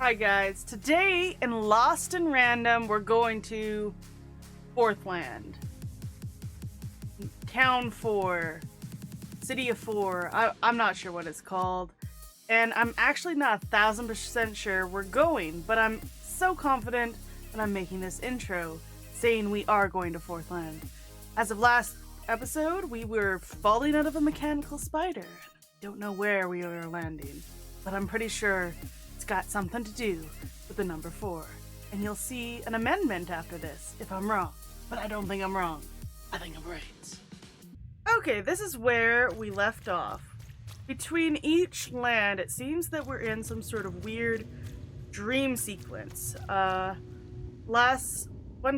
Hi guys, today in Lost and Random we're going to Fourthland. Town 4. City of 4. I'm not sure what it's called. And I'm actually not 1000% sure we're going, but I'm so confident that I'm making this intro saying we are going to Fourthland. As of last episode, we were falling out of a mechanical spider. Don't know where we are landing, but I'm pretty sure it's got something to do with the number 4. And you'll see an amendment after this if I'm wrong. But I don't think I'm wrong. I think I'm right. Okay, this is where we left off. Between each land, it seems that we're in some sort of weird dream sequence. One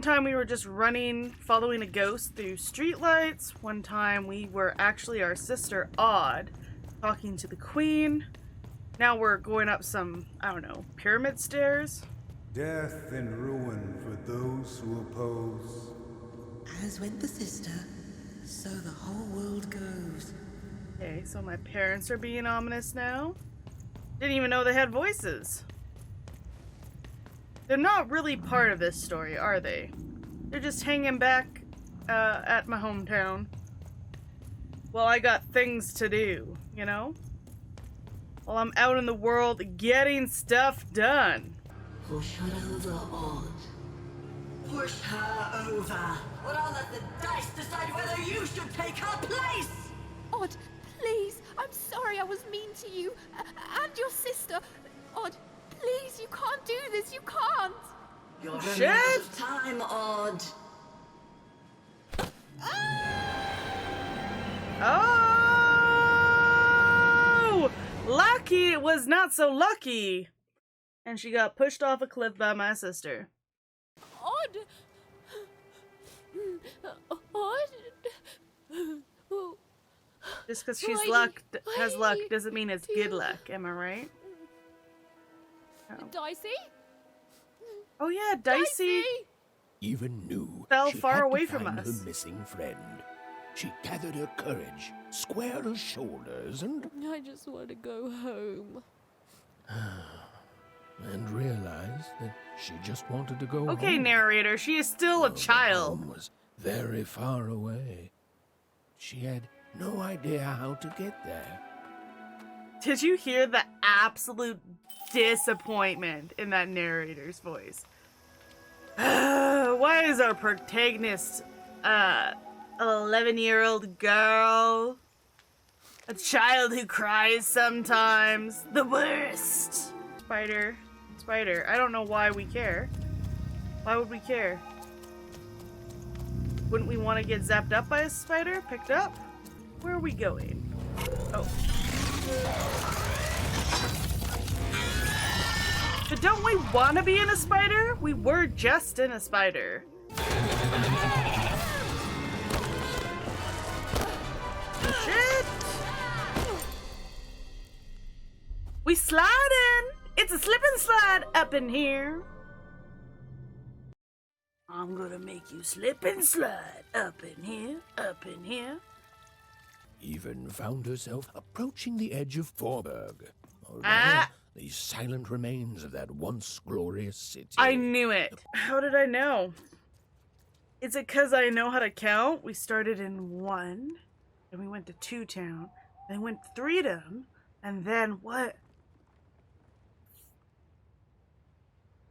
time we were just running, following a ghost through streetlights. One time we were actually our sister Odd, talking to the queen. Now we're going up some, I don't know, pyramid stairs. Death and ruin for those who oppose. As went the sister, so the whole world goes. Okay, so my parents are being ominous now. Didn't even know they had voices. They're not really part of this story, are they? They're just hanging back at my hometown. Well, I got things to do, you know? While I'm out in the world getting stuff done. Push her over, Odd. Push her over. Or I'll let the dice decide whether you should take her place! Odd, please, I'm sorry I was mean to you. And your sister. Odd, please, you can't do this, you can't! You're running Shit! out of time, Odd. Oh! Lucky it was not so lucky! And she got pushed off a cliff by my sister. Odd! Odd? Just because she's Why- has luck doesn't mean it's good luck, am I right? Oh, Dicey? oh yeah, Dicey Even knew fell she far had to away from find us. her missing friend. She gathered her courage, squared her shoulders, and I just want to go home. realized that she just wanted to go Okay, home. narrator, she is still a Though child. home was very far away. She had no idea how to get there. Did you hear the absolute disappointment in that narrator's voice? Why is our protagonist an 11-year-old girl? A child who cries sometimes. The worst. Spider. I don't know why we care. Why would we care? Wouldn't we want to get zapped up by a spider? Picked up? Where are we going? Oh. But don't we want to be in a spider? We were just in a spider. Shit! We sliding! It's a slip and slide up in here. I'm gonna make you slip and slide up in here, up in here. Even found herself approaching the edge of Fourburg. Or Ah! rather, the silent remains of that once glorious city. I knew it. How did I know? Is it because I know how to count? We started in 1, and we went to 2 town, then went to 3dom, and then what?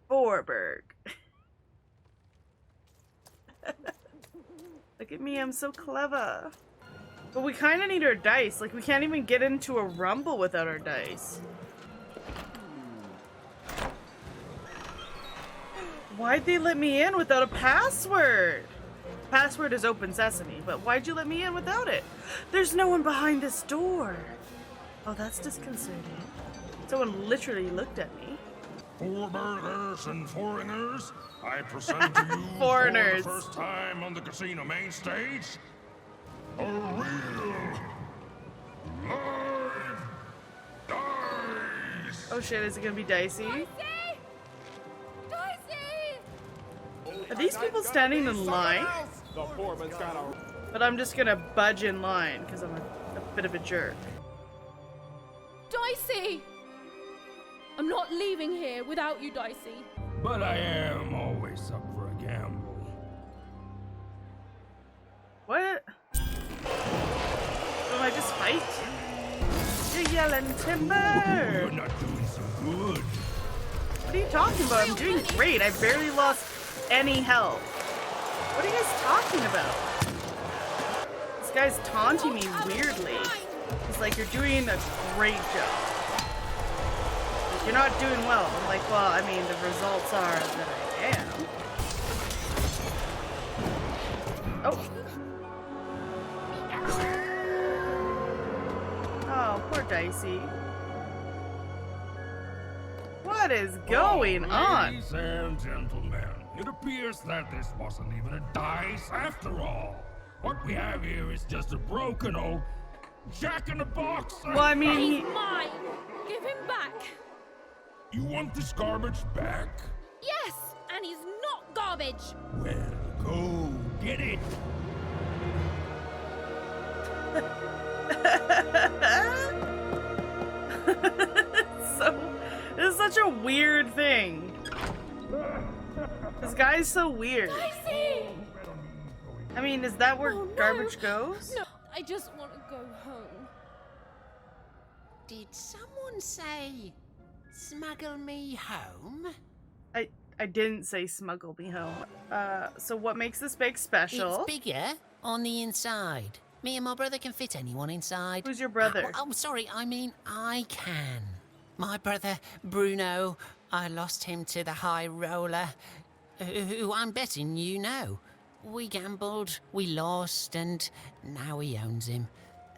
Fourburg. Look at me, I'm so clever. But we kind of need our dice. Like, we can't even get into a rumble without our dice. Why'd they let me in without a password? Password is open sesame, but why'd you let me in without it? There's no one behind this door. Oh, that's disconcerting. Someone literally looked at me. Fourburgers and foreigners, I present to you Foreigners. for the first time on the casino main stage, a real live dice. Oh shit, is it gonna be Dicey? Dicey! Are these people standing in line? But I'm just gonna budge in line because I'm a bit of a jerk. Dicey! I'm not leaving here without you, Dicey. But I am always up for a gamble. What? Will I just fight? You're yelling timber! You're not doing so good. What are you talking about? I'm doing great. I barely lost any health. What are you guys talking about? This guy's taunting me weirdly. He's like, you're doing a great job. Like, you're not doing well. I'm like, well, I mean, the results are that I am. Oh. Oh, poor Dicey. What is going on? Ladies and gentlemen, it appears that this wasn't even a dice after all. What we have here is just a broken old jack-in-the-box. Well, I mean, He's mine. Give him back. You want this garbage back? Yes, and he's not garbage. Well, go get it. This is such a weird thing. This guy's so weird. Dicey! I mean, is that where Oh, no. garbage goes? No, I just want to go home. Did someone say, smuggle me home? I didn't say smuggle me home. So what makes this bag special? It's bigger on the inside. Me and my brother can fit anyone inside. Who's your brother? Oh, sorry, I mean I can. My brother, Bruno, I lost him to the high roller, who I'm betting you know. We gambled, we lost, and now he owns him.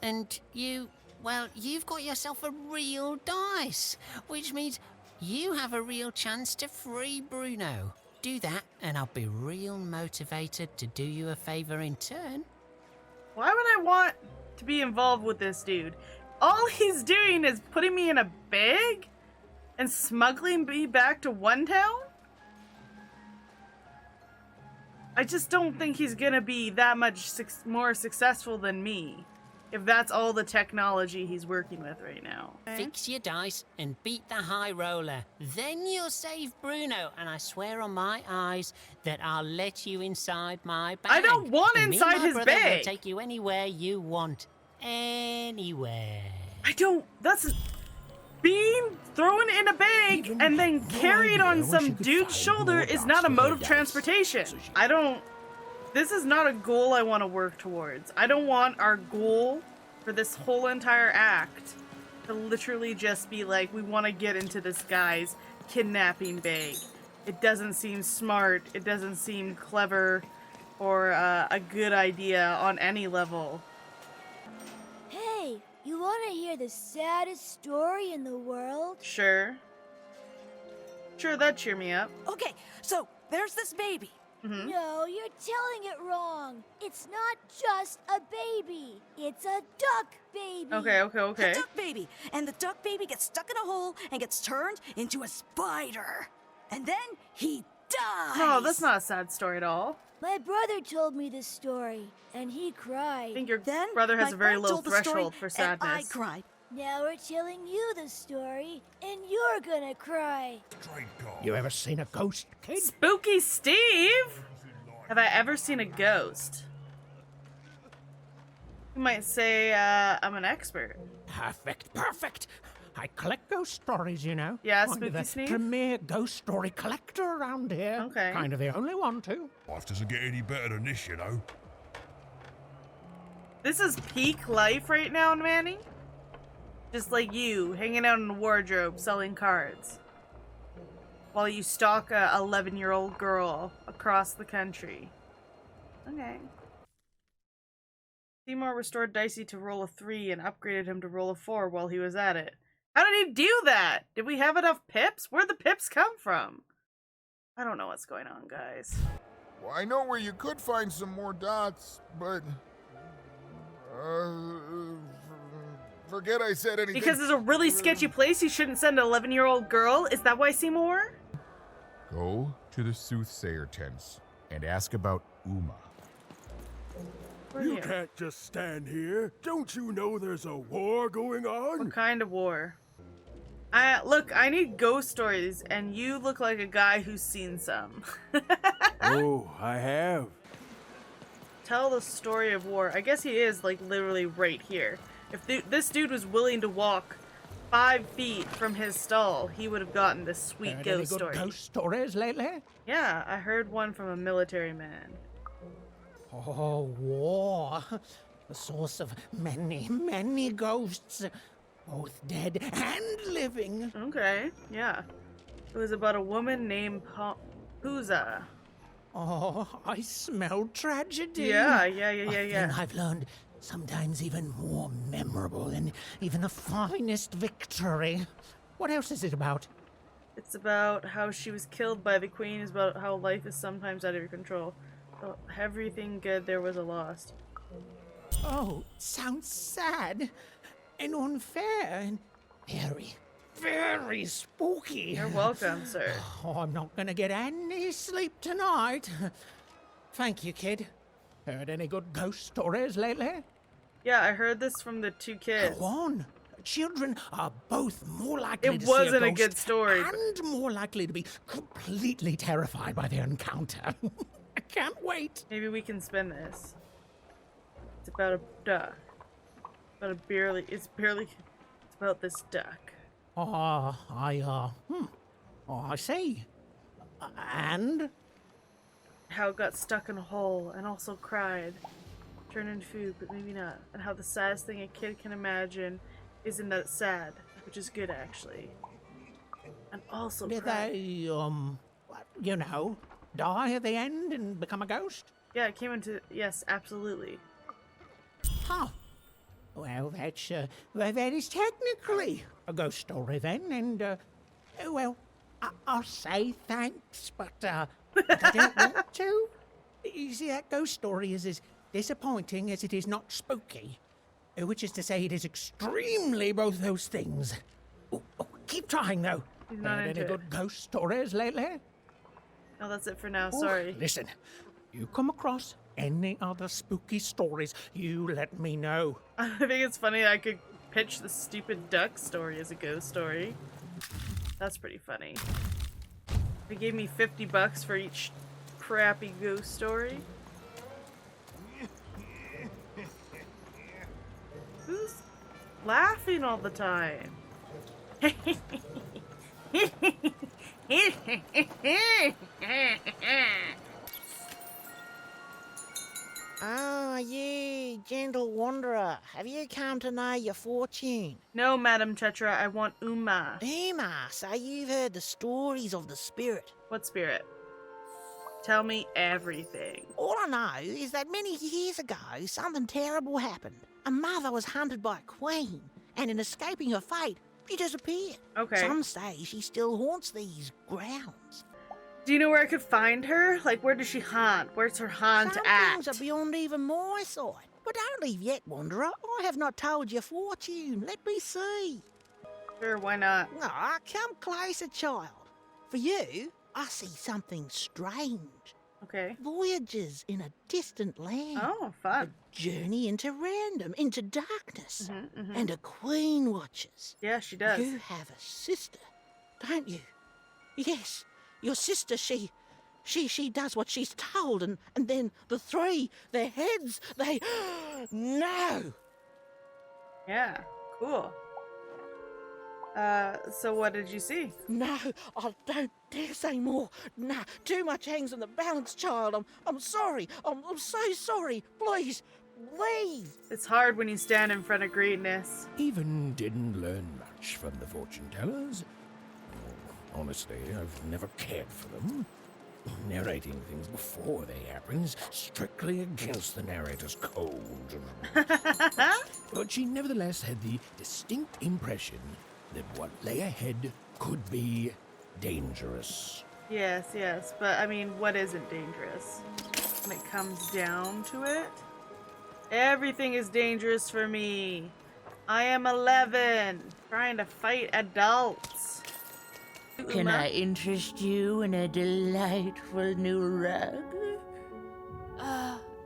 And you, well, you've got yourself a real dice, which means you have a real chance to free Bruno. Do that, and I'll be real motivated to do you a favor in turn. Why would I want to be involved with this dude? All he's doing is putting me in a bag and smuggling me back to one town? I just don't think he's gonna be that much more successful than me, if that's all the technology he's working with right now. Fix your dice and beat the high roller. Then you'll save Bruno, and I swear on my eyes that I'll let you inside my bag. I don't want And me inside and my his brother will bag. take you anywhere you want. Anywhere. I don't. That's being thrown in a bag Even and then no carried idea on where she some could dude's find shoulder more is dots not a for mode her of dice. transportation. So she- I don't. This is not a goal I want to work towards. I don't want our goal for this whole entire act to literally just be like, we want to get into this guy's kidnapping bag. It doesn't seem smart. It doesn't seem clever or a good idea on any level. Hey, you want to hear the saddest story in the world? Sure. Sure, that'd cheer me up. Okay, so there's this baby. No, you're telling it wrong. It's not just a baby. It's a duck baby. Okay. A duck baby. And the duck baby gets stuck in a hole and gets turned into a spider. And then he dies. No, that's not a sad story at all. My brother told me this story, and he cried. I think your Then brother has my a very friend low told the story, threshold for and I sadness. cried. Now we're telling you the story, and you're gonna cry. You ever seen a ghost, kid? Spooky Steve! Have I ever seen a ghost? You might say I'm an expert. Perfect. I collect ghost stories, you know. Yeah, I'm Spooky the Steve? premier ghost story collector around here. Okay. Kind of the only one, too. Life doesn't get any better than this, you know. This is peak life right now, Manny. Just like you, hanging out in the wardrobe, selling cards. While you stalk a 11-year-old girl across the country. Okay. Seymour restored Dicey to roll a 3 and upgraded him to roll a 4 while he was at it. How did he do that? Did we have enough pips? Where'd the pips come from? I don't know what's going on, guys. Well, I know where you could find some more dots, but... forget I said anything. Because it's a really sketchy place you shouldn't send an 11-year-old girl? Is that why, Seymour? Go to the soothsayer tents and ask about Ooma. We're You here. can't just stand here. Don't you know there's a war going on? What kind of war? Look, I need ghost stories, and you look like a guy who's seen some. Oh, I have. Tell the story of war. I guess he is, like, literally right here. If this dude was willing to walk 5 feet from his stall, he would have gotten this sweet Heard ghost any good story. ghost stories lately? Yeah, I heard one from a military man. Oh, war. The source of many, many ghosts. Both dead and living. Okay, yeah. It was about a woman named Pooza. Oh, I smell tragedy. Yeah. A thing I've learned sometimes even more memorable than even the finest victory. What else is it about? It's about how she was killed by the queen. It's about how life is sometimes out of your control. So everything good there was a loss. Oh, sounds sad and unfair and very, very spooky. You're welcome, sir. Oh, I'm not gonna get any sleep tonight. Thank you, kid. Heard any good ghost stories lately? Yeah, I heard this from the 2 kids. Go on. Children are both more likely It to wasn't see a good story. and more likely to be completely terrified by their encounter. I can't wait. Maybe we can spin this. It's about a duck. It's about this duck. Oh, I see. And? How it got stuck in a hole and also cried. Turned into food, but maybe not. And how the saddest thing a kid can imagine isn't that sad, which is good actually. And also Did cried. they, die at the end and become a ghost? Yeah, it came into... Yes, absolutely. Huh. Well, that is technically a ghost story then, and, I'll say thanks, but, I don't want to. You see, that ghost story is as disappointing as it is not spooky. Which is to say, it is extremely both those things. Oh, keep trying, though. He's not Heard into any it. good ghost stories lately? No, that's it for now. Oh, Sorry. Listen, you come across any other spooky stories, you let me know. I think it's funny I could pitch the stupid duck story as a ghost story. That's pretty funny. They gave me $50 for each crappy ghost story. Who's laughing all the time? Ah, you, gentle wanderer. Have you come to know your fortune? No, Madam Chetra, I want Ooma. Ooma, so you've heard the stories of the spirit. What spirit? Tell me everything. All I know is that many years ago, something terrible happened. A mother was hunted by a queen, and in escaping her fate, she disappeared. Okay. Some say she still haunts these grounds. Do you know where I could find her? Like, where does she haunt? Where's her haunt Some at? things are beyond even my sight. But don't leave yet, wanderer. I have not told your fortune. Let me see. Sure, why not? Ah, come closer, child. For you, I see something strange. Okay. Voyages in a distant land. Oh, fun. A journey into random, into darkness. And a queen watches. Yeah, she does. You have a sister, don't you? Yes, your sister, she does what she's told, and then the three, their heads, they... No! Yeah, cool. So what did you see? No, I don't dare say more. No, too much hangs on the balance, child. I'm sorry. I'm so sorry. Please, please. It's hard when you stand in front of greatness. Even didn't learn much from the fortune tellers. Honestly, I've never cared for them. Narrating things before they happens, strictly against the narrator's code. But she nevertheless had the distinct impression that what lay ahead could be dangerous. Yes, but I mean, what isn't dangerous? When it comes down to it, everything is dangerous for me. I am 11, trying to fight adults. Can I interest you in a delightful new rug?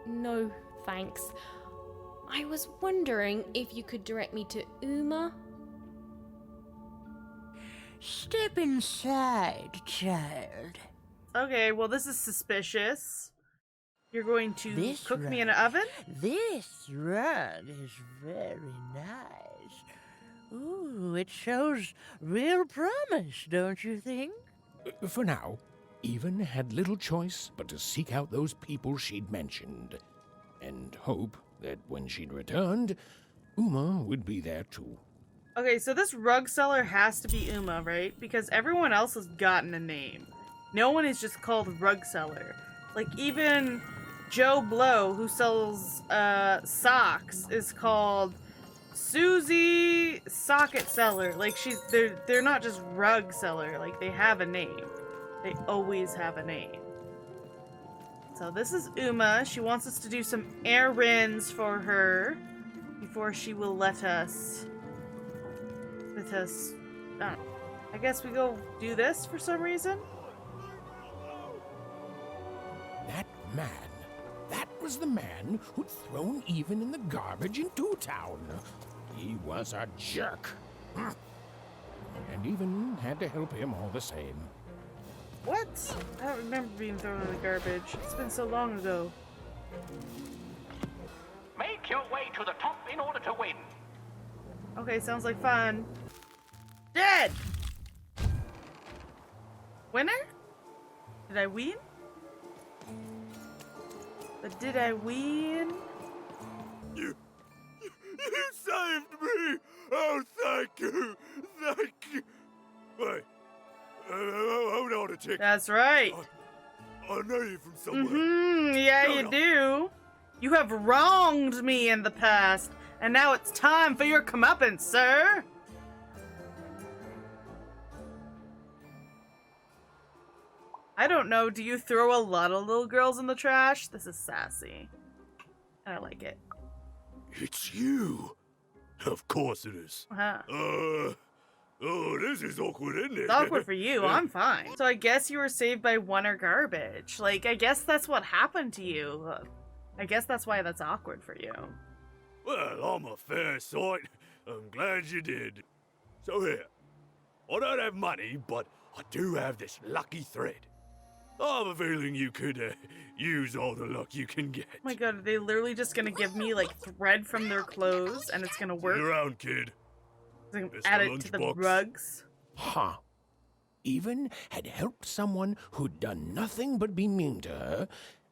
No, thanks. I was wondering if you could direct me to Ooma. Step inside, child. Okay, well, this is suspicious. You're going to This cook me in rug. an oven? This rug is very nice. Ooh, it shows real promise, don't you think? For now, Even had little choice but to seek out those people she'd mentioned, and hope that when she'd returned, Ooma would be there too. Okay, so this rug seller has to be Ooma, right? Because everyone else has gotten a name. No one is just called rug seller. Like, even Joe Blow, who sells socks, is called Susie Socket Seller. Like, they're not just rug seller. Like, they have a name. They always have a name. So this is Ooma. She wants us to do some errands for her before she will let us. I guess we go do this for some reason. That was the man who'd thrown Even in the garbage in Fourtown. He was a jerk. And Even had to help him all the same. What? I don't remember being thrown in the garbage. It's been so long ago. Make your way to the top in order to win. Okay, sounds like fun. Dead! Winner? Did I win? But did I win? You saved me! Oh, thank you! Thank you! Wait. Hold on a tick. That's right. I know you from somewhere. Yeah, you do. You have wronged me in the past, and now it's time for your comeuppance, sir. I don't know, do you throw a lot of little girls in the trash? This is sassy. And I like it. It's you. Of course it is. Oh, this is awkward, isn't it? It's awkward for you. I'm fine. So I guess you were saved by one or garbage. Like, I guess that's what happened to you. I guess that's why that's awkward for you. Well, I'm a fair sight. I'm glad you did. So here, I don't have money, but I do have this lucky thread. I have a feeling you could use all the luck you can get. Oh my god, are they literally just gonna give me, like, thread from their clothes and it's gonna work? Get around, kid. Add it to the rugs. Huh. Even had helped someone who'd done nothing but be mean to her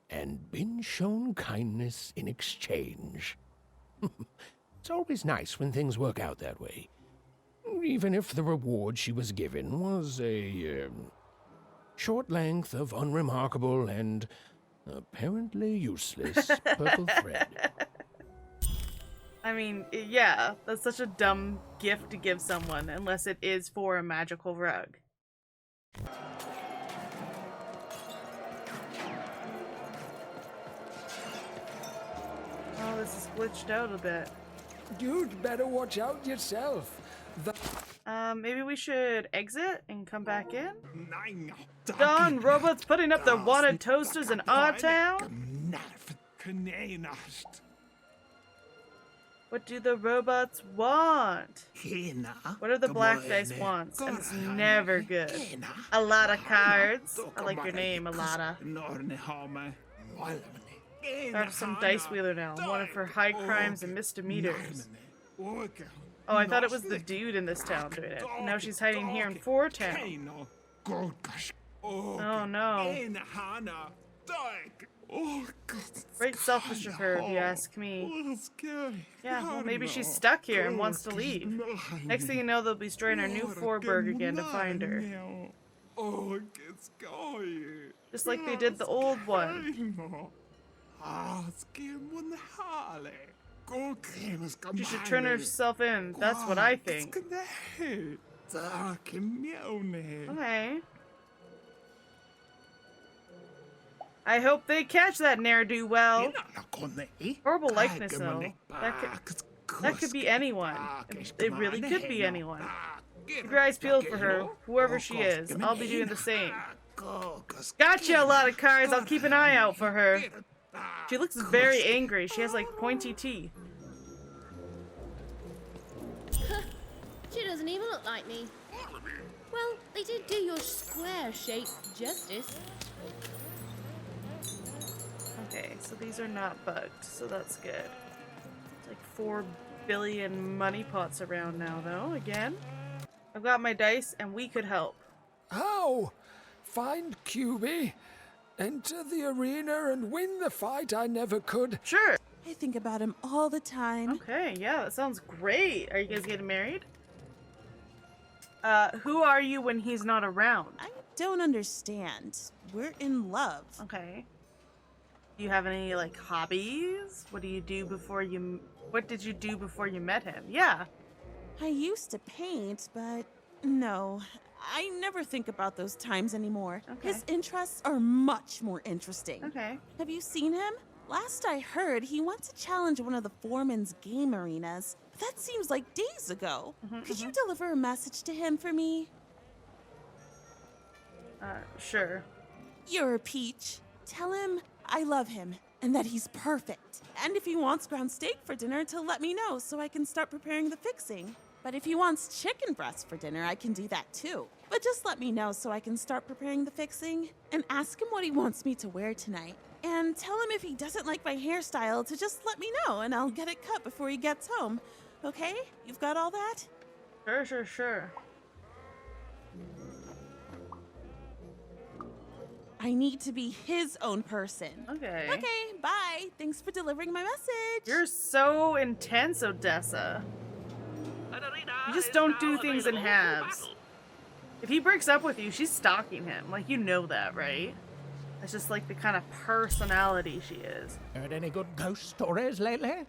and been shown kindness in exchange. It's always nice when things work out that way. Even if the reward she was given was a short length of unremarkable and apparently useless purple thread. I mean, yeah, that's such a dumb gift to give someone, unless it is for a magical rug. Oh, this is glitched out a bit. You'd better watch out yourself. Maybe we should exit and come back in? Done! Robots putting up their wanted toasters in our town? What do the robots want? What are the black dice wants? And it's never good. A lot of cards. I like your name, Alada. Start some dice wheeler now. Wanted for high crimes and misdemeanors. Oh, I thought it was the dude in this town doing it. Now she's hiding here in Fourtown. Oh no. Right selfish of her, if you ask me. Yeah, well, maybe she's stuck here and wants to leave. Next thing you know, they'll be destroying our new Fourburg again to find her. Just like they did the old one. She should turn herself in. That's what I think. Okay. I hope they catch that ne'er-do-well. Horrible likeness, though. That could be anyone. It really could be anyone. Keep your eyes peeled for her, whoever she is. I'll be doing the same. Gotcha, a lot of cards. I'll keep an eye out for her. She looks very angry. She has, like, pointy teeth. She doesn't even look like me. Well, they did do your square shape justice. Okay, so these are not bugged, so that's good. It's like 4 billion money pots around now, though, again. I've got my dice, and we could help. How? Find QB, enter the arena, and win the fight I never could. Sure. I think about him all the time. Okay, yeah, that sounds great. Are you guys getting married? Who are you when he's not around? I don't understand. We're in love. Okay. Do you have any, like, hobbies? What do you do before you... What did you do before you met him? Yeah. I used to paint, but no. I never think about those times anymore. Okay. His interests are much more interesting. Okay. Have you seen him? Last I heard, he wants to challenge one of the foreman's game arenas. But that seems like days ago. Could you deliver a message to him for me? Sure. You're a peach. Tell him I love him and that he's perfect. And if he wants ground steak for dinner, to let me know so I can start preparing the fixing. But if he wants chicken breast for dinner, I can do that too. But just let me know so I can start preparing the fixing. And ask him what he wants me to wear tonight. And tell him if he doesn't like my hairstyle to just let me know and I'll get it cut before he gets home. Okay? You've got all that? Sure. I need to be his own person. Okay. Okay, bye. Thanks for delivering my message. You're so intense, Odessa. You just don't do things in halves. If he breaks up with you, she's stalking him. Like, you know that, right? That's just like the kind of personality she is. Heard any good ghost stories lately?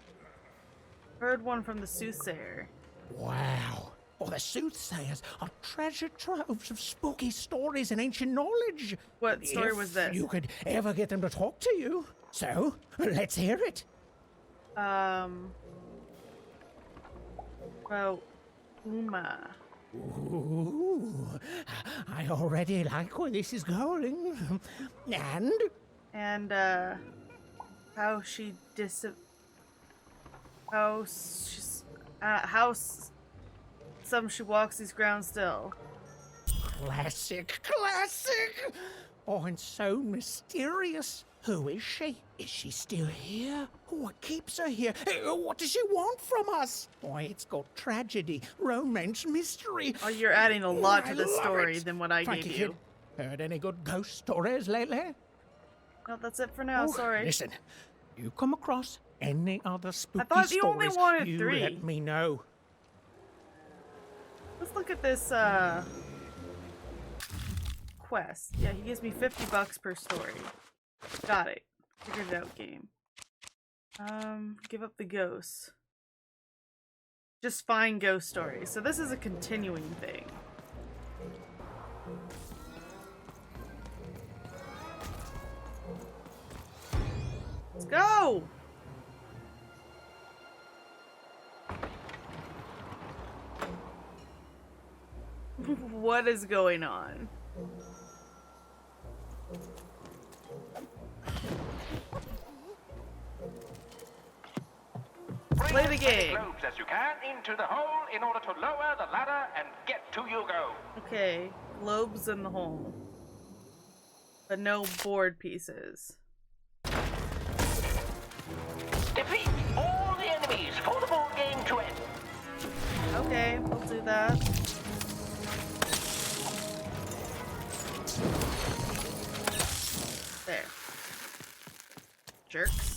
Heard one from the soothsayer. Wow. Oh, the soothsayers are treasure troves of spooky stories and ancient knowledge. What story If was this? you could ever get them to talk to you. So, let's hear it. Well, Ooma. Ooh, I already like where this is going. And? How she how some she walks these grounds still. Classic. Oh, and so mysterious. Who is she? Is she still here? What keeps her here? What does she want from us? Boy, it's got tragedy, romance, mystery. Oh, you're adding a lot to the love story it. than what I Frankie gave you. Kid, heard any good ghost stories lately? No, that's it for now. Oh, Sorry. Listen, you come across any other spooky thought you only stories, wanted you 3. let me know. Let's look at this quest. Yeah, he gives me $50 per story. Got it. Figured it out, game. Give up the ghosts. Just find ghost stories. So this is a continuing thing. Let's go! What is going on? Play the game. Globes as you can into the hole in order to lower the ladder and get to your goal. Okay, globes in the hole. But no board pieces. Defeat all the enemies for the board game to end. Okay, we'll do that. There. Jerks.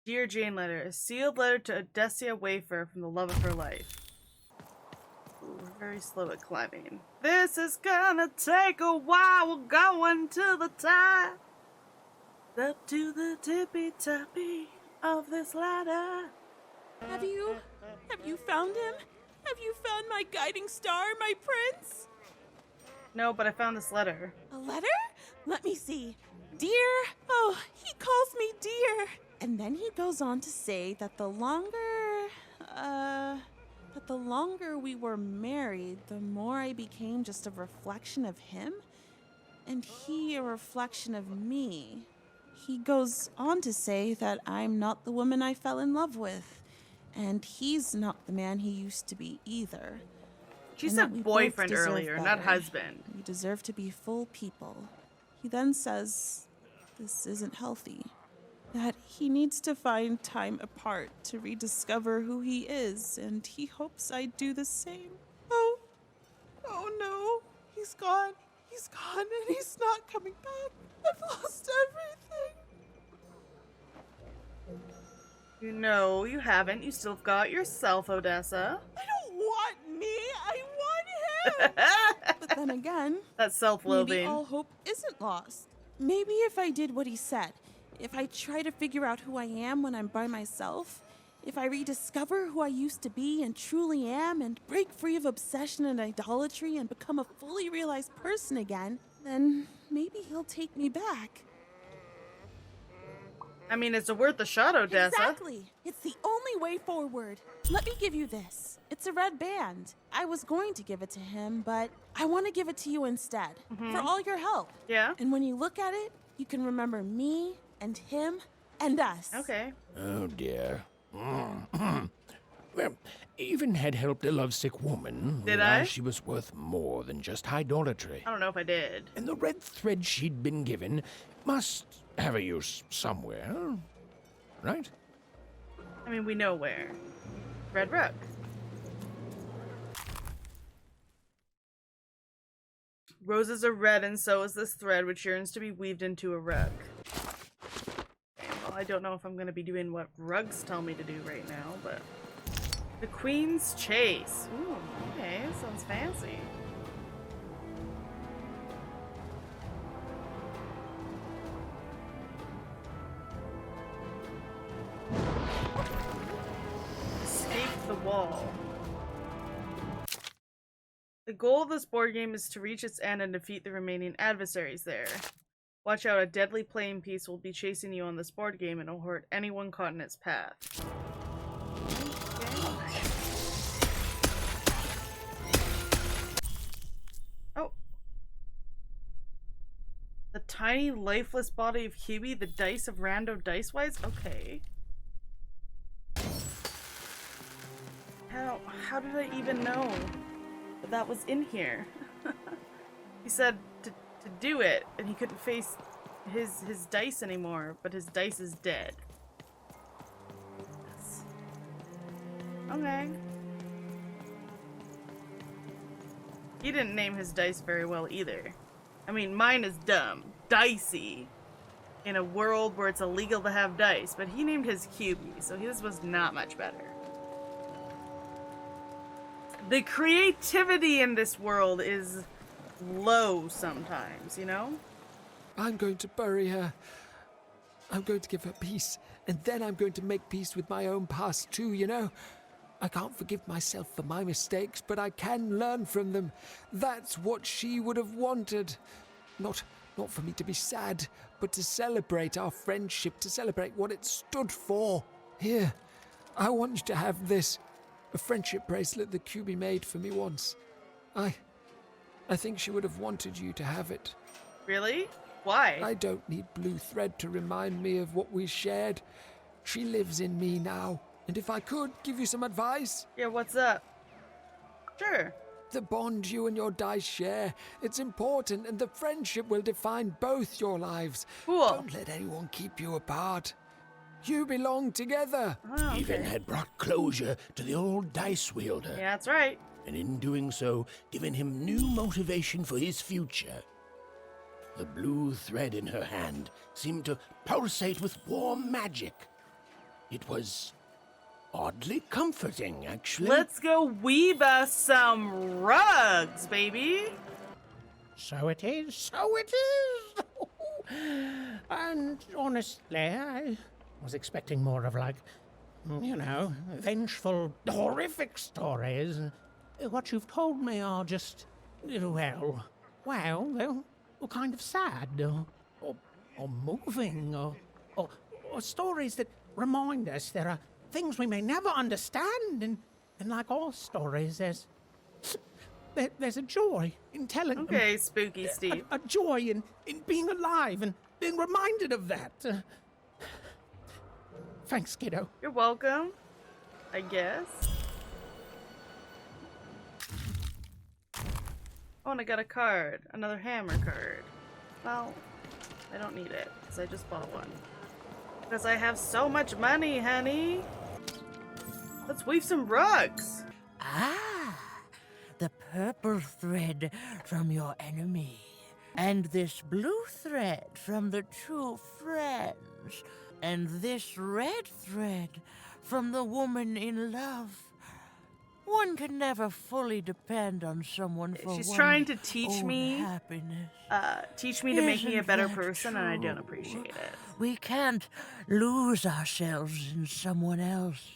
Dear Jane letter. A sealed letter to Odessa Wafer from the love of her life. Ooh, we're very slow at climbing. This is gonna take a while. We're going to the top. Up to the tippy toppy of this ladder. Have you found him? Have you found my guiding star, my prince? No, but I found this letter. A letter? Let me see. Dear, oh, he calls me dear. And then he goes on to say that the longer we were married, the more I became just a reflection of him, and he a reflection of me. He goes on to say that I'm not the woman I fell in love with, and he's not the man he used to be either. She and said that we boyfriend both deserve earlier, not better. husband. We deserve to be full people. He then says this isn't healthy. That he needs to find time apart to rediscover who he is, and he hopes I do the same. Oh no. He's gone. He's gone, and he's not coming back. I've lost everything. No, you haven't. You still got yourself, Odessa. I don't want me. I want him. But then again, That's self-loathing. maybe all hope isn't lost. Maybe if I did what he said, if I try to figure out who I am when I'm by myself, if I rediscover who I used to be and truly am and break free of obsession and idolatry and become a fully realized person again, then maybe he'll take me back. I mean, it's worth a shot, Odessa. Exactly. It's the only way forward. Let me give you this. It's a red band. I was going to give it to him, but I want to give it to you instead. For all your help. Yeah? And when you look at it, you can remember me and him and us. Okay. Oh dear. Well, even had helped a lovesick woman Did realize I? she was worth more than just idolatry. I don't know if I did. And the red thread she'd been given must have a use somewhere, right? I mean, we know where. Red Rug. Roses are red, and so is this thread, which yearns to be weaved into a rug. Okay, well, I don't know if I'm going to be doing what rugs tell me to do right now, but... The Queen's Chase. Ooh, okay, sounds fancy. Escape the wall. The goal of this board game is to reach its end and defeat the remaining adversaries there. Watch out, a deadly playing piece will be chasing you on this board game and will hurt anyone caught in its path. Oh. The tiny, lifeless body of Hubie, the dice of Rando Dicewise? Okay. How did I even know that was in here? He said to do it, and he couldn't face his dice anymore, but his dice is dead. Okay. He didn't name his dice very well either. I mean, mine is dumb. Dicey. In a world where it's illegal to have dice, but he named his QB, so his was not much better. The creativity in this world is low sometimes, you know? I'm going to bury her. I'm going to give her peace, and then I'm going to make peace with my own past too, you know? I can't forgive myself for my mistakes, but I can learn from them. That's what she would have wanted. Not for me to be sad, but to celebrate our friendship, to celebrate what it stood for. Here, I want you to have this. A friendship bracelet that QB made for me once. I think she would have wanted you to have it. Really? Why? I don't need blue thread to remind me of what we shared. She lives in me now. And if I could give you some advice... Yeah, what's up? Sure. The bond you and your dice share, it's important, and the friendship will define both your lives. Cool. Don't let anyone keep you apart. You belong together. Oh, okay. Even had brought closure to the old dice wielder. Yeah, that's right. And in doing so, given him new motivation for his future. The blue thread in her hand seemed to pulsate with warm magic. It was oddly comforting, actually. Let's go weave us some rugs, baby. So it is, so it is. And honestly, I was expecting more of like, you know, vengeful, horrific stories. What you've told me are just, well, they're kind of sad, or moving, or stories that remind us there are things we may never understand, and like all stories, there's a joy in telling them. Okay, spooky Steve. A joy in being alive and being reminded of that. Thanks, kiddo. You're welcome, I guess. Oh, and I got a card. Another hammer card. Well, I don't need it, because I just bought one. Because I have so much money, honey. Let's weave some rugs. Ah, the purple thread from your enemy. And this blue thread from the two friends. And this red thread from the woman in love. One can never fully depend on someone for She's one's trying to teach own me, happiness. teach me to make me a Isn't better that person, and I don't true? appreciate it. We can't lose ourselves in someone else.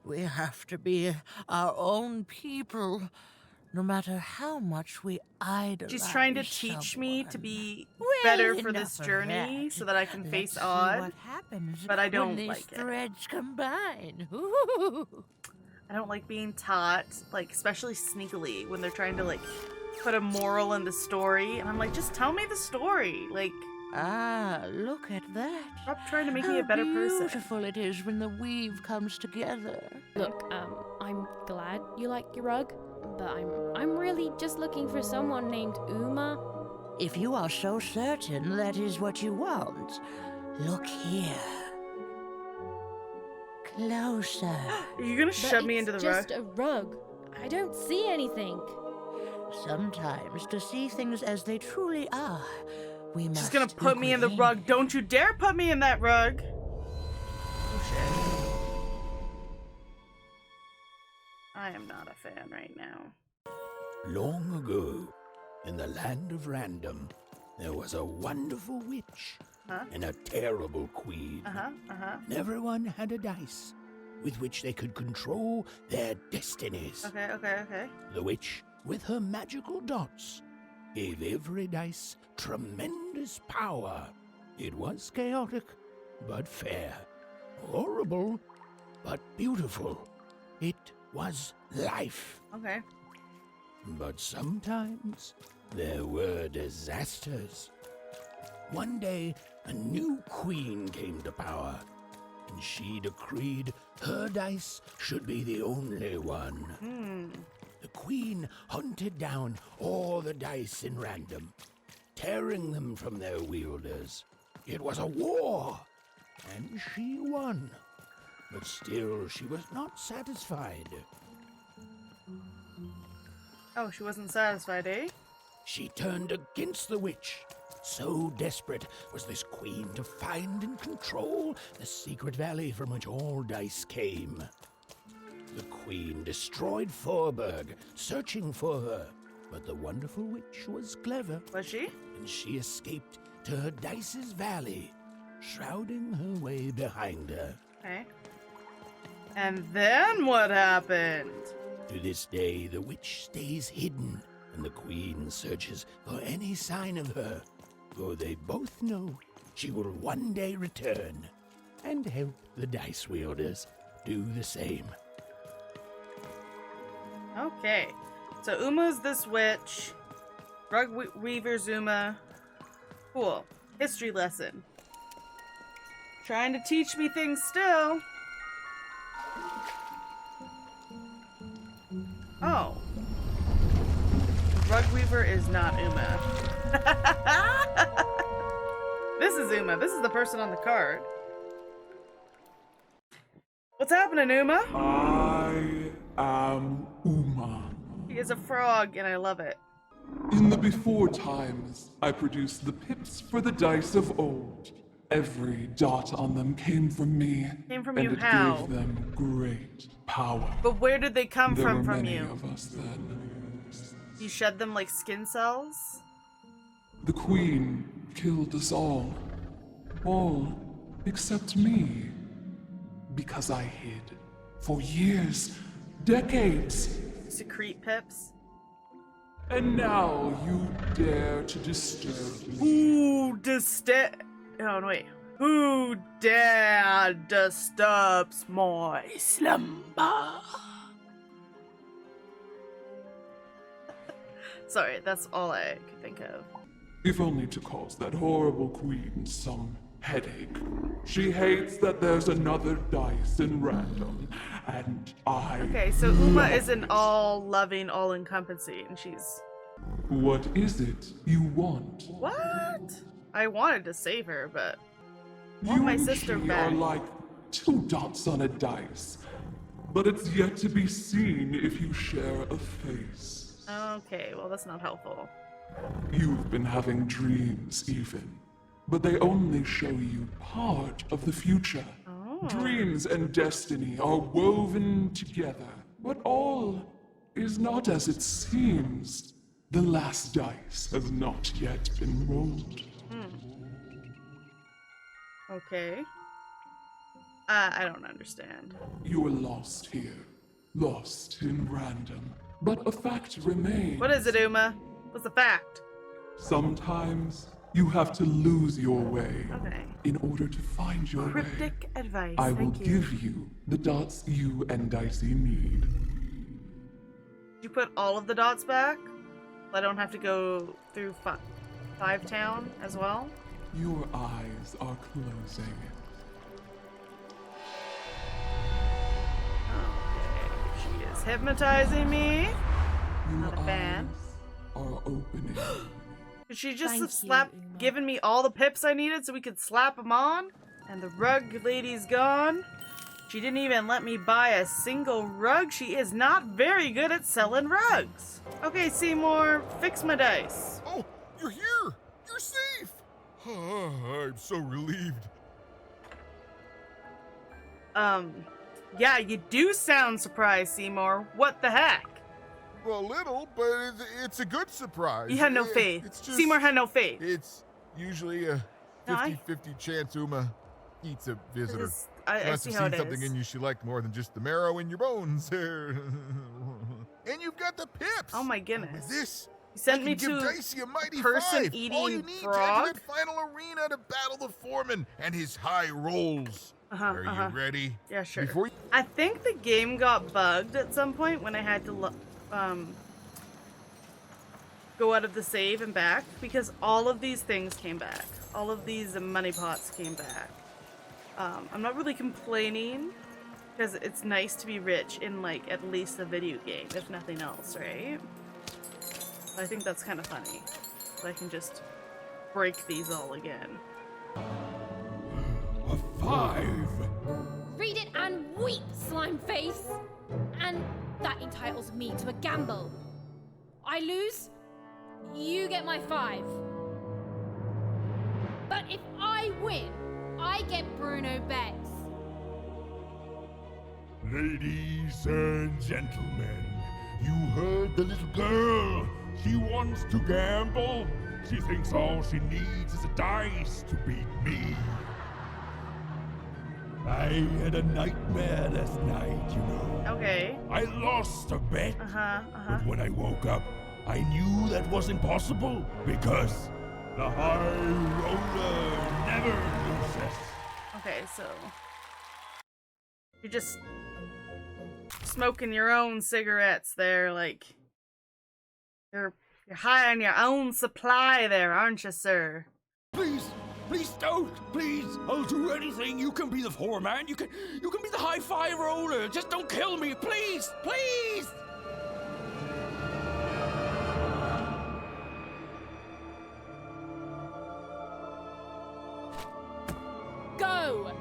We have to be our own people, no matter how much we idolize. She's trying to teach me to be Well, better for enough this of journey that. so that I can Let's face see odd. what happens but I don't when these like it. threads combine. Ooh. I don't like being taught, like, especially sneakily, when they're trying to, like, put a moral in the story. And I'm like, just tell me the story. Like, Ah, look at that. stop trying to make me How a better person. beautiful it is when the weave comes together. Look, I'm glad you like your rug, but I'm really just looking for someone named Ooma. If you are so certain that is what you want, look here. Closer. Are you gonna shove me into the rug? It's just a rug. I don't see anything. Sometimes, to see things as they truly are, we must She's gonna put look me in the within. rug. Don't you dare put me in that rug! Oh shit. I am not a fan right now. Long ago, in the land of Random, there was a wonderful witch and a terrible queen. And everyone had a dice with which they could control their destinies. Okay. The witch, with her magical dots, gave every dice tremendous power. It was chaotic, but fair. Horrible, but beautiful. It was life. Okay. But sometimes there were disasters. One day, a new queen came to power, and she decreed her dice should be the only one. The queen hunted down all the dice in Random, tearing them from their wielders. It was a war, and she won. But still, she was not satisfied. Oh, she wasn't satisfied, eh? She turned against the witch. So desperate was this queen to find and control the secret valley from which all dice came. The queen destroyed Fourburg, searching for her. But the wonderful witch was clever. Was she? And she escaped to her dice's valley, shrouding her way behind her. Okay. And then what happened? To this day, the witch stays hidden, and the queen searches for any sign of her, for they both know she will one day return and help the dice wielders do the same. Okay. So Ooma's this witch. Rug Weaver's Ooma. Cool. History lesson. Trying to teach me things still. Oh. Rug Weaver is not Ooma. This is Ooma. This is the person on the card. What's happening, Ooma? I am Ooma. He is a frog, and I love it. In the before times, I produced the pips for the dice of old. Every dot on them came from me. Came from and you it how? gave them great power. But where did they come There from were from many you? of us then. You shed them like skin cells? The queen killed us all. All except me. Because I hid. For years, decades. Secrete pips? And now you dare to disturb me. Who Oh, no, wait. Who dare disturbs my slumber? Sorry, that's all I could think of. If only to cause that horrible queen some headache. She hates that there's another dice in Random, and I Okay, so Ooma is an all-loving, all-encompassing, and she's What is it you want? What? I wanted to save her, but I want You my and sister she back. are like 2 dots on a dice, but it's yet to be seen if you share a face. Okay, well that's not helpful. You've been having dreams even, but they only show you part of the future. Dreams and destiny are woven together, but all is not as it seems. The last dice has not yet been rolled. Okay. I don't understand. You are lost here, lost in random, but a fact remains. What is it, Ooma? What's the fact? Sometimes you have to lose your way Okay. in order to find your way. Cryptic advice. I will Thank you. give you the dots you and Dicey need. Did you put all of the dots back? I don't have to go through Fourtown as well? Your eyes are closing. She is hypnotizing me. Your Not a fan. are opening. Could she just Thank have you, given me all the pips I needed so we could slap them on? And the rug lady's gone. She didn't even let me buy a single rug. She is not very good at selling rugs. Okay, Seymour, fix my dice. Oh, you're here! You're safe! I'm so relieved. Yeah, you do sound surprised, Seymour. What the heck? A little, but it's a good surprise. You had no faith. It's just, Seymour had no faith. It's usually a 50-50 chance Ooma eats a visitor. I see how it is. Something in you she liked more than just the marrow in your bones. And you've got the pips. Oh my goodness. With this, You sent me give to Dicey a mighty person 5. eating All you need frog? to enter that final arena to battle the foreman and his high rolls. Are you ready? Yeah, sure. Before I think the game got bugged at some point when I had to go out of the save and back because all of these things came back. All of these money pots came back. I'm not really complaining because it's nice to be rich in like at least a video game, if nothing else, right? I think that's kind of funny. So I can just break these all again. A 5. Read it and weep, slime face. And that entitles me to a gamble. I lose, you get my 5. But if I win, I get Bruno Beggs. Ladies and gentlemen, you heard the little girl. She wants to gamble. She thinks all she needs is a dice to beat me. I had a nightmare last night, you know. Okay. I lost a bet. But when I woke up, I knew that was impossible because the high roller never loses. Okay, so you're just smoking your own cigarettes there, like you're high on your own supply there, aren't you, sir? Please don't. Please, I'll do anything. You can be the foreman. You can be the high five roller. Just don't kill me, please, please. Go!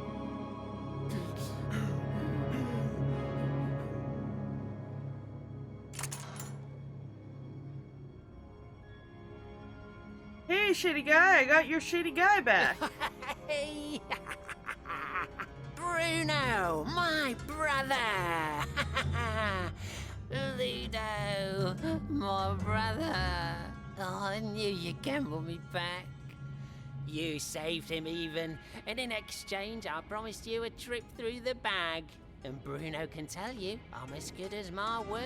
Hey, shitty guy, I got your shitty guy back. Hey! Bruno, my brother! Ludo, my brother. Oh, I knew you'd gamble me back. You saved him even, and in exchange I promised you a trip through the bag. And Bruno can tell you I'm as good as my word.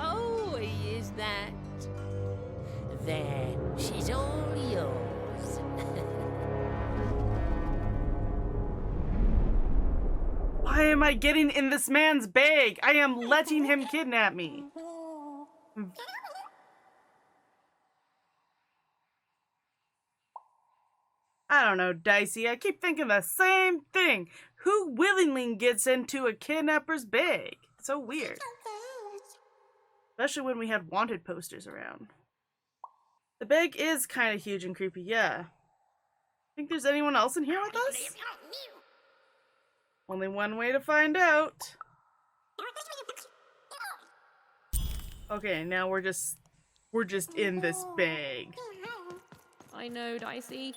Oh, he is that. There, she's all yours. Why am I getting in this man's bag? I am letting him kidnap me. I don't know, Dicey. I keep thinking the same thing. Who willingly gets into a kidnapper's bag? So weird. Especially when we had wanted posters around. The bag is kind of huge and creepy, yeah. Think there's anyone else in here with us? Only one way to find out. Okay, now we're just in this bag. I know, Dicey.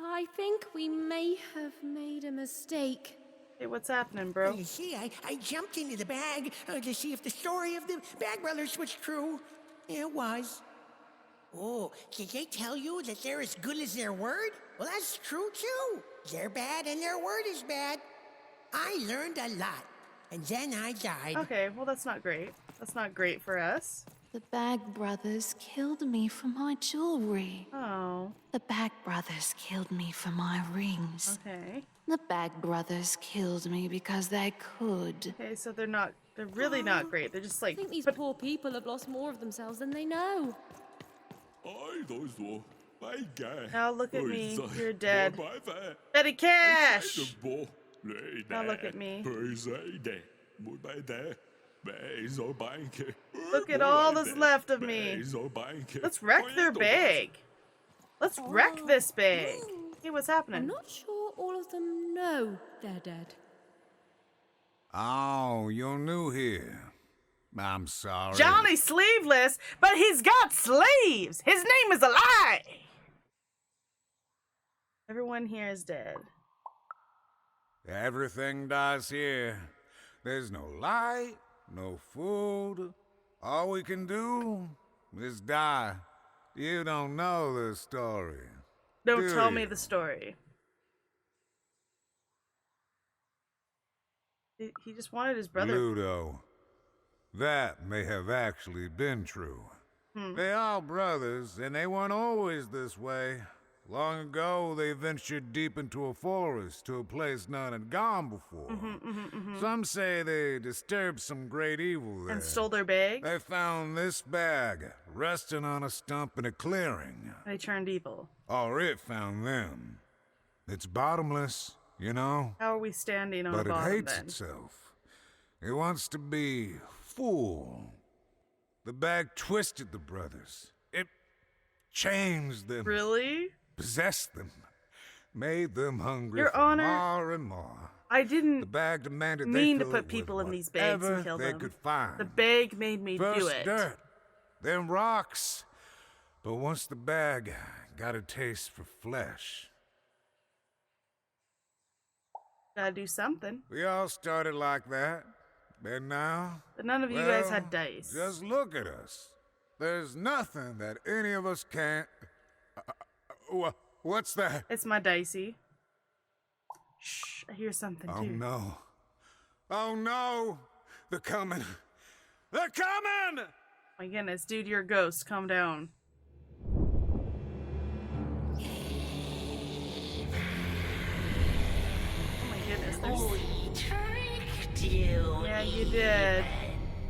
I think we may have made a mistake. Hey, what's happening, bro? You see, I jumped into the bag to see if the story of the Bag Brothers was true. It was. Oh, did they tell you that they're as good as their word? Well, that's true, too. They're bad and their word is bad. I learned a lot, and then I died. Okay, well, that's not great. That's not great for us. The Bag Brothers killed me for my jewelry. Oh. The Bag Brothers killed me for my rings. Okay. The Bag Brothers killed me because they could. Okay, so they're really not great. They're just like... I think these poor people have lost more of themselves than they know. Now look at me. You're dead. Petty Cash! Now look at me. Look at all that's left of me. Let's wreck their bag. Let's wreck this bag. Hey, what's happening? I'm not sure all of them know they're dead. Oh, you're new here. I'm sorry. Johnny's sleeveless, but he's got sleeves. His name is a lie. Everyone here is dead. Everything dies here. There's no light, no food. All we can do is die. You don't know the story. Don't tell me the story. He just wanted his brother. Ludo. That may have actually been true. They are brothers, and they weren't always this way. Long ago, they ventured deep into a forest to a place none had gone before. Some say they disturbed some great evil there. And stole their bag? They found this bag resting on a stump in a clearing. They turned evil. Or it found them. It's bottomless, you know? How are we standing on But the bottom, it hates then? itself. It wants to be full. The bag twisted the brothers. It changed them. Really? Possessed them. Made them hungry Your for Honor, more and more. I didn't The bag demanded mean they to fill put it people with in these bags and whatever kill they them. could find. The bag made me First do it. dirt, then rocks. But once the bag got a taste for flesh, Gotta do something. we all started like that. And now, But none of you guys had dice. Just look at us. There's nothing that any of us can't. What's that? It's my Dicey. Shh, I hear something Oh too. no. Oh no! They're coming! They're coming! My goodness, dude, you're a ghost. Calm down. Oh my goodness, yeah, you did.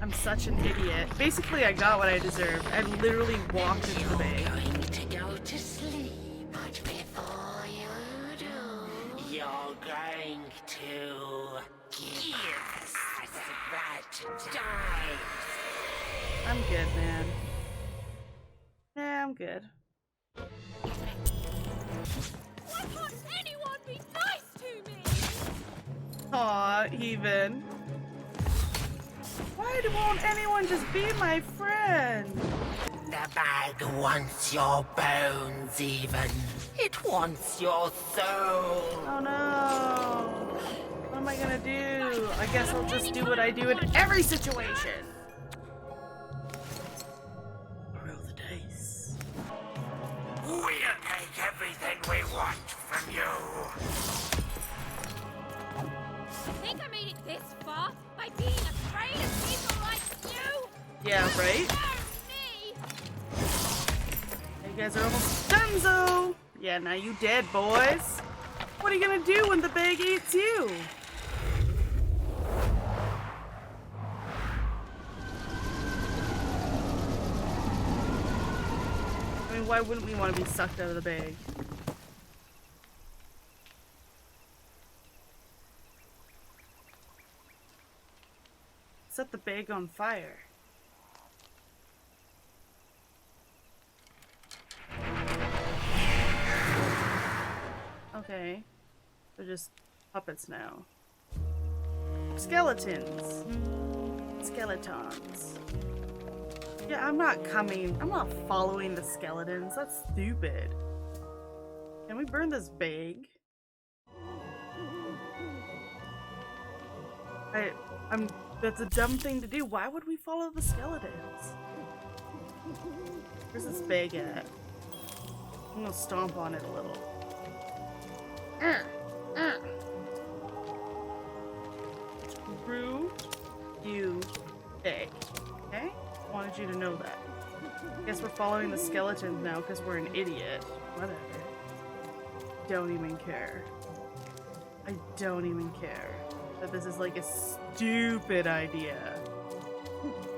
I'm such an idiot. Basically, I got what I deserved. I literally walked into the bag. To go to sleep, but before you do, you're going to give us that dice. I'm good, man. Yeah, I'm good. Why can't anyone be nice to me? Aw, even. Why won't anyone just be my friend? The bag wants your bones, even. It wants your soul. Oh no. What am I gonna do? I guess I'll just do what I do in every situation. Roll the dice. We'll take everything we want from you. Think I made it this far by being afraid of people like you? Yeah, right? You guys are almost donezo! Yeah, now you dead, boys. What are you gonna do when the bag eats you? I mean, why wouldn't we want to be sucked out of the bag? Set the bag on fire. Okay. They're just puppets now. Skeletons. Skeletons. Yeah, I'm not following the skeletons. That's stupid. Can we burn this bag? That's a dumb thing to do. Why would we follow the skeletons? Where's this bag at? I'm gonna stomp on it a little. Screw you, bag. Okay? Wanted you to know that. Guess we're following the skeletons now because we're an idiot. Whatever. Don't even care. I don't even care that this is like a stupid idea.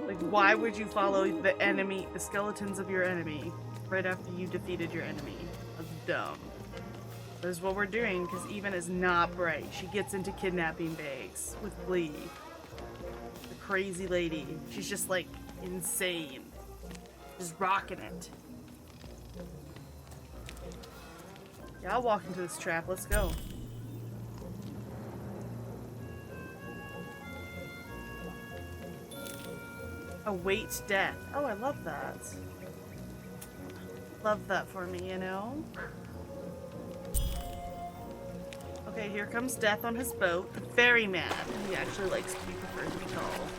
Like, why would you follow the skeletons of your enemy right after you defeated your enemy? That's dumb. That is what we're doing because Even is not bright. She gets into kidnapping bags with glee. The crazy lady. She's just like insane. Just rocking it. Yeah, I'll walk into this trap. Let's go. Await death. Oh, I love that. Love that for me, you know? Okay, here comes Death on his boat. The ferryman. He actually likes to be preferred to be called.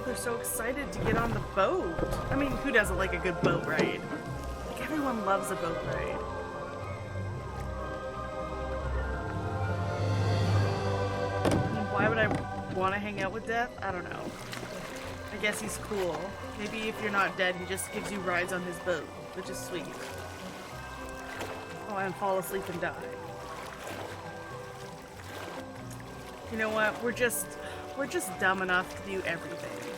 They're so excited to get on the boat. I mean, who doesn't like a good boat ride? Like, everyone loves a boat ride. I mean, why would I want to hang out with Death? I don't know. I guess he's cool. Maybe if you're not dead, he just gives you rides on his boat, which is sweet. Oh, and fall asleep and die. You know what? We're just dumb enough to do everything.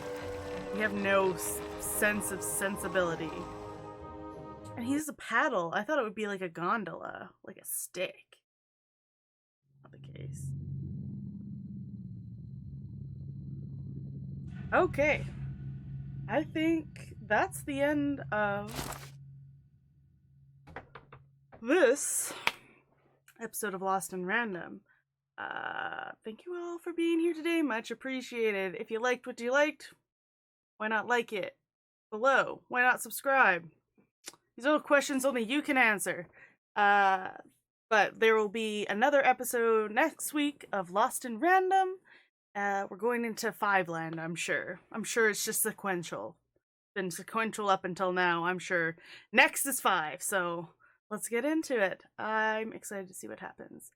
We have no sense of sensibility. And he has a paddle. I thought it would be like a gondola, like a stick. Not the case. Okay. I think that's the end of this episode of Lost and Random. Thank you all for being here today. Much appreciated. If you liked what you liked, why not like it below? Why not subscribe? These are all questions only you can answer. But there will be another episode next week of Lost and Random. We're going into 5 land, I'm sure. I'm sure it's just sequential. Been sequential up until now, I'm sure. Next is 5, so let's get into it. I'm excited to see what happens.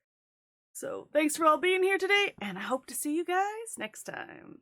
So, thanks for all being here today, and I hope to see you guys next time.